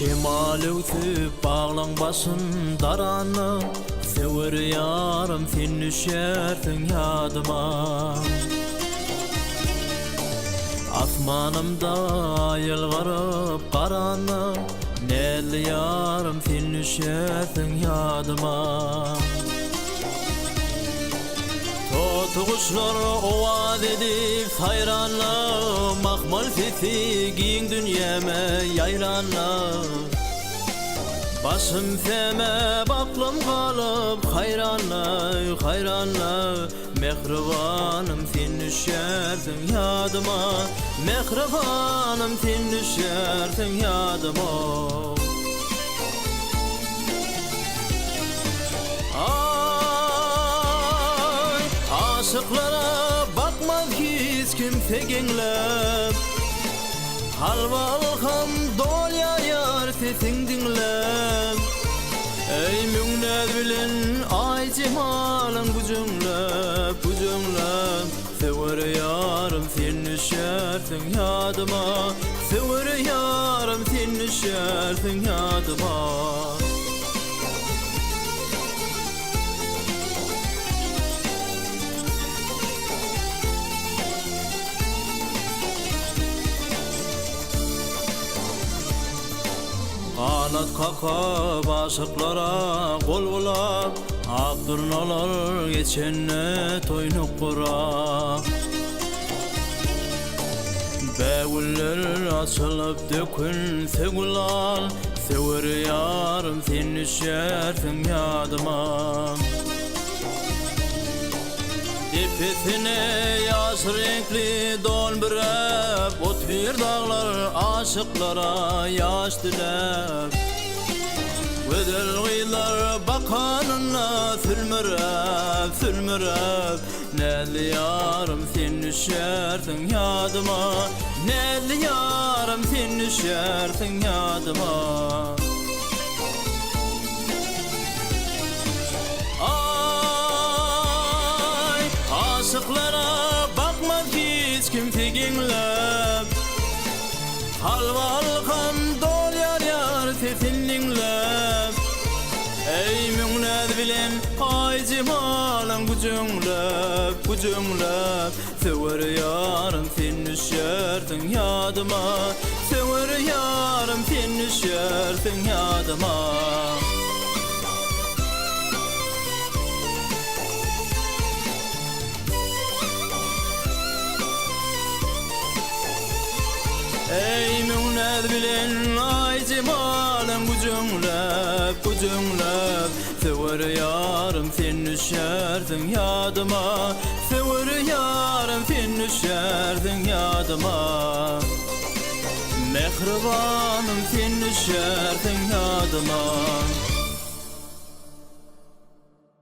Şemal ötüp bağlan başın darana, sever yarım sen düşersin yadıma. Asmanımda yılgarıp qarana, nel yarım sen düşersin yadıma. Totu kuşlar ovad edip hayranla, makmal sesi giyin dünyeme yayranla. Başım feme baklım kalıp hayranla, hayranla. Mehribanım sen düşersin yadıma, mehribanım sen düşersin yadıma. Aşıklara bakmaz hiç kimse genglep, halvalham dolya yar sesin dinlep. Ey münned bilen ay cemalın bucunlep, bucunlep. Sever yarım sen düşersin yadıma, sever yarım sen düşersin yadıma. Kanat kakap aşıklara kol bulap, Abdurnalar geçenne toynuk kurak. Beğuller açılıp dökülse gulal, sever yarım sen düşersin yadıma. Tepesine yaş renkli don bürep, ot bir dağlar aşıklara yaş dilep. Vedel gıylar bakanına sülmürep, sülmürep. Nelli yarım sen düşersin yadıma, nelli yarım sen düşersin yadıma. Aşıklara bakmaz hiç kimse genglep, halvalham dol yar yar sesin dinlep. Ey münned bilen ay cemalın bucunlep, bucunlep. Sever yarım sen düşersin yadıma, sever yarım sen düşersin yadıma. Ey münned bilen ay cemalın bucunlep, bucunlep. Sever yarım sen düşersin yadıma, sever yarım sen düşersin yadıma. Mehribanım sen düşersin yadıma.